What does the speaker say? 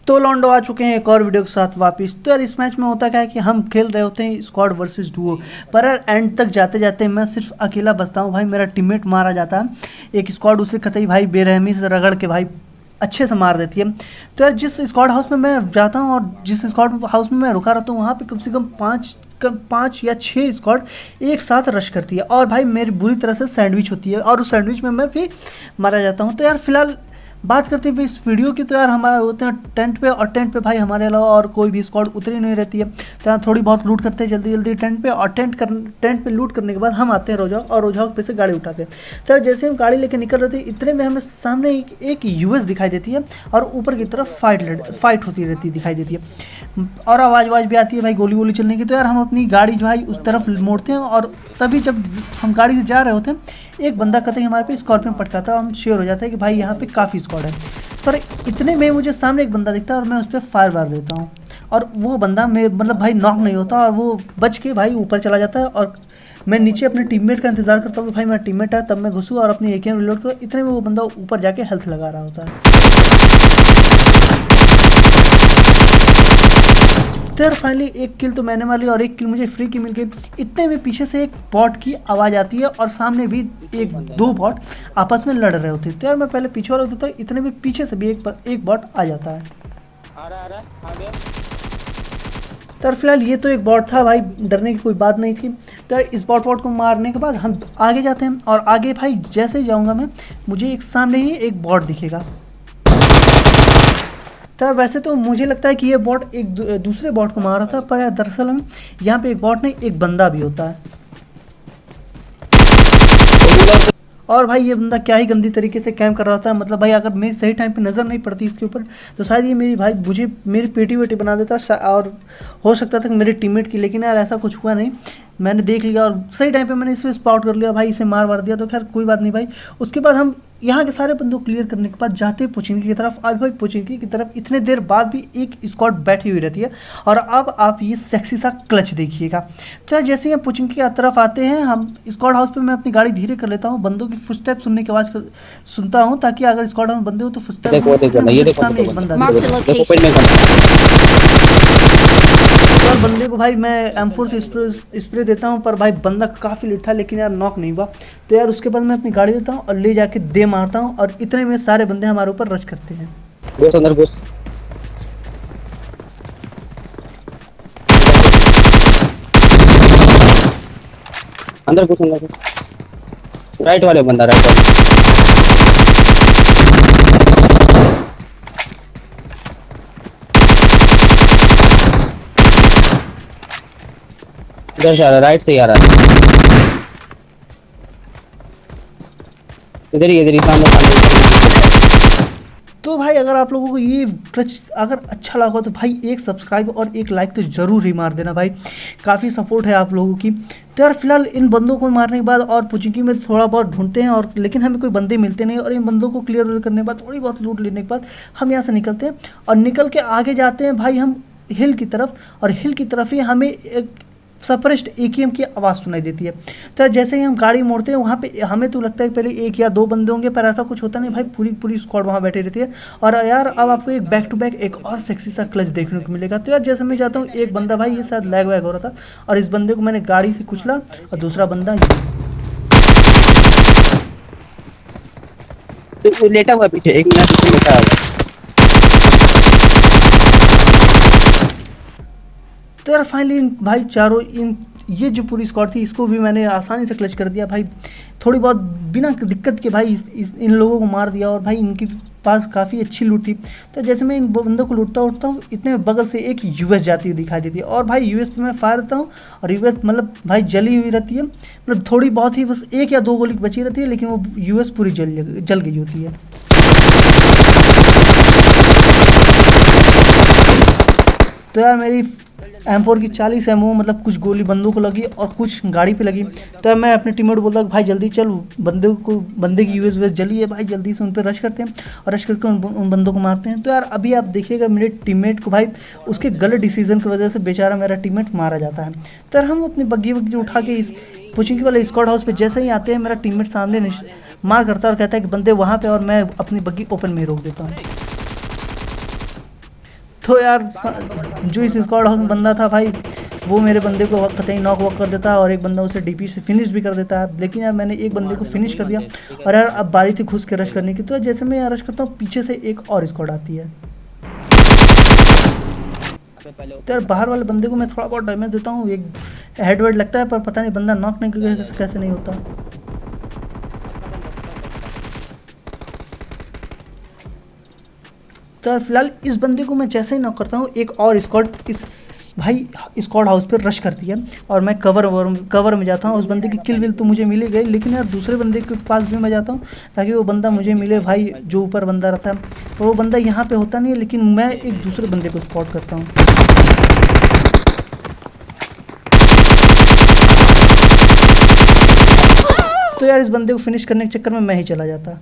तो लॉन्डो आ चुके हैं एक और वीडियो के साथ वापस। तो यार इस मैच में होता क्या है कि हम खेल रहे होते हैं स्क्वाड वर्सेस डुओ, पर यार एंड तक जाते जाते मैं सिर्फ अकेला बचता हूँ। भाई मेरा टीममेट मारा जाता है, एक स्क्वाड उसे कतई भाई बेरहमी से रगड़ के भाई अच्छे से मार देती है। तो यार जिस स्क्वाड हाउस में मैं जाता हूँ और जिस स्क्वाड हाउस में मैं रुका रहता हूँ वहाँ पे कम से कम पाँच या छः स्क्वाड एक साथ रश करती है और भाई मेरी बुरी तरह से सैंडविच होती है और उस सैंडविच में मैं भी मारा जाता हूँ। तो यार फिलहाल बात करते हैं इस वीडियो की, तो यार हमारे होते हैं टेंट पे और टेंट पे भाई हमारे अलावा और कोई भी स्क्वाड उतरी नहीं रहती है। तो यार थोड़ी बहुत लूट करते हैं जल्दी जल्दी टेंट पे, और टेंट पे लूट करने के बाद हम आते हैं रोजाक और रोजाक पे से गाड़ी उठाते हैं। तो यार जैसे हम गाड़ी लेके निकल रहे थे इतने में हमें सामने एक यूएस दिखाई देती है और ऊपर की तरफ फाइट होती रहती दिखाई देती है और आवाज़ भी आती है भाई गोली वोली चलने की। तो यार हम अपनी गाड़ी जो है उस तरफ मोड़ते हैं और तभी जब हम गाड़ी से जा रहे होते हैं एक बंदा कहते हैं हमारे पे स्कॉर्पियन पटकाता है। हम श्योर हो जाता है कि भाई यहाँ पे काफ़ी स्क्वाड है। पर इतने में मुझे सामने एक बंदा दिखता है और मैं उस पर फायर मार देता हूँ और वो बंदा मतलब भाई नॉक नहीं होता और वो बच के भाई ऊपर चला जाता है और मैं नीचे अपने टीममेट का इंतजार करता हूँ कि भाई मेरा टीममेट है, तब मैं घुसूँ और अपनी एकेएम रिलोड करूँ। इतने में वो बंदा ऊपर जाके हेल्थ लगा रहा होता है। तो यार फाइनली एक किल तो मैंने मार ली और एक किल मुझे फ्री की मिल गई। इतने में पीछे से एक बॉट की आवाज़ आती है और सामने भी दो बॉट आपस में लड़ रहे होते हैं। तो यार मैं पहले पीछे वाला होता था, इतने में पीछे से भी एक बॉट आ जाता है। तो यार फिलहाल ये तो एक बॉट था भाई, डरने की कोई बात नहीं थी। तो यार इस बॉट को मारने के बाद हम आगे जाते हैं और आगे भाई जैसे ही जाऊँगा मैं मुझे एक सामने ही एक बॉट दिखेगा। तो वैसे तो मुझे लगता है कि ये बॉट एक दूसरे बॉट को मार रहा था, पर दरअसल हम यहाँ पे एक बॉट नहीं एक बंदा भी होता है। और भाई ये बंदा क्या ही गंदी तरीके से कैम कर रहा था, मतलब भाई अगर मेरी सही टाइम पे नज़र नहीं पड़ती इसके ऊपर तो शायद ये मेरी भाई मुझे मेरी पेटी वेटी बना देता और हो सकता था कि मेरे टीममेट की, लेकिन यार ऐसा कुछ हुआ नहीं। मैंने देख लिया और सही टाइम पे मैंने इसे स्पॉट कर लिया भाई, इसे मार दिया। तो खैर कोई बात नहीं भाई। उसके बाद हम यहाँ के सारे बंदों को क्लियर करने के बाद जाते हैं पोचिंकी की तरफ। आज भाई पोचिंकी की तरफ इतने देर बाद भी एक स्क्वाड बैठी हुई रहती है और अब आप ये सेक्सी सा क्लच देखिएगा। तो यार जैसे ही हम पोचिंकी की तरफ आते हैं हम स्क्वाड हाउस पे मैं अपनी गाड़ी धीरे कर लेता हूँ, बंदों की फुटस्टेप सुनने की आवाज़ सुनता हूँ ताकि अगर स्क्वाड हाउस बंदे हो तो फुटस्टेप सामने एक बंदा और बंदे को भाई मैं M4 से स्प्रे देता हूँ, पर भाई बंदा काफ़ी लिट था लेकिन यार नॉक नहीं हुआ। तो यार उसके बाद मैं अपनी गाड़ी लेता हूँ और ले जाके दे मारता हूँ और इतने में सारे बंदे हमारे ऊपर रश करते हैं। घुस अंदर घुस। अंदर घुस अंदर घुस। राइट वाले बंदा राइट वाले इधर से आ रहा, राइट से ही आ रहा है। इधर ही सामने। तो भाई अगर आप लोगों को ये क्लच अगर अच्छा लगा तो भाई एक सब्सक्राइब और एक लाइक तो ज़रूर ही मार देना भाई, काफ़ी सपोर्ट है आप लोगों की। तो यार फिलहाल इन बंदों को मारने के बाद और पोचिंकी में थोड़ा बहुत ढूंढते हैं और लेकिन हमें कोई बंदे मिलते नहीं और इन बंदों को क्लियर करने के बाद थोड़ी बहुत लूट लेने के बाद हम यहाँ से निकलते हैं और निकल के आगे जाते हैं भाई हम हिल की तरफ, और हिल की तरफ ही हमें एक सप्रेस्ड एकेएम की आवाज़ सुनाई देती है। तो जैसे ही हम गाड़ी मोड़ते हैं वहाँ पे हमें तो लगता है पहले एक या दो बंदे होंगे, पर ऐसा कुछ होता नहीं भाई, पूरी स्क्वाड वहाँ बैठी रहती है। और यार अब आपको एक बैक टू बैक एक और सेक्सी सा क्लच देखने को मिलेगा। तो यार जैसे मैं जाता हूँ एक बंदा भाई ये शायद लैग वैग हो रहा था और इस बंदे को मैंने गाड़ी से कुचला और दूसरा बंदा लेटा हुआ पीछे, एक मिनट पीछे लेटा हुआ। तो यार फाइनली भाई चारों ये जो पूरी स्क्वाड थी इसको भी मैंने आसानी से क्लच कर दिया भाई, थोड़ी बहुत बिना दिक्कत के भाई इन लोगों को मार दिया और भाई इनके पास काफ़ी अच्छी लूट थी। तो जैसे मैं इन बंदों को लूटता उठता हूँ इतने में बगल से एक यूएस जाती हुई दिखाई देती है और भाई यूएस पे मैं फायर देता हूँ और यूएस मतलब भाई जली हुई रहती है, मतलब थोड़ी बहुत ही बस एक या दो गोली बची रहती है लेकिन वो यूएस पूरी जल गई होती है। तो यार मेरी M4 की 40 एमओ मतलब कुछ गोली बंदों को लगी और कुछ गाड़ी पे लगी। तो मैं अपने टीममेट बोलता भाई जल्दी चल, बंदे की यूएस जली है भाई, जल्दी से उन पर रश करते हैं और रश करके उन बंदों को मारते हैं। तो यार अभी आप देखिएगा मेरे टीममेट को भाई उसके गलत डिसीजन की वजह से बेचारा मेरा टीममेट मारा जाता है। तो यार हम अपनी बग्गी उठा के इस पोचिंकी वाले स्क्वाड हाउस पर जैसे ही आते हैं मेरा टीममेट सामने मार करता है और कहता है कि बंदे वहाँ पर, और मैं अपनी बग्गी ओपन में रोक देता हूँ। तो यार जो इस स्क्वाड हाउस में बंदा था भाई, वो मेरे बंदे को कतई नॉक वॉक कर देता है और एक बंदा उसे डीपी से फिनिश भी कर देता है। लेकिन यार मैंने एक बंदे को फिनिश कर दिया और यार अब बारी थी घुस के रश करने की। तो जैसे मैं यार रश करता हूँ, पीछे से एक और स्क्वाड आती है। तो यार बाहर वाले बंदे को मैं थोड़ा बहुत डैमेज देता हूँ, एक हेड वेड लगता है, पर पता नहीं बंदा नॉक नहीं कैसे नहीं होता। तो यार फिलहाल इस बंदे को मैं जैसे ही नॉक करता हूँ, एक और स्क्वाड इस भाई स्क्वाड हाउस पर रश करती है और मैं कवर में जाता हूँ। उस बंदे की किल विल तो मुझे मिल ही गई, लेकिन यार दूसरे बंदे के पास भी मैं जाता हूँ ताकि वो बंदा मुझे मिले भाई, जो ऊपर बंदा रहता है। और वो बंदा यहाँ पे होता नहीं है, लेकिन मैं एक दूसरे बंदे को स्पॉट करता हूँ। तो यार इस बंदे को फिनिश करने के चक्कर में मैं ही चला जाता।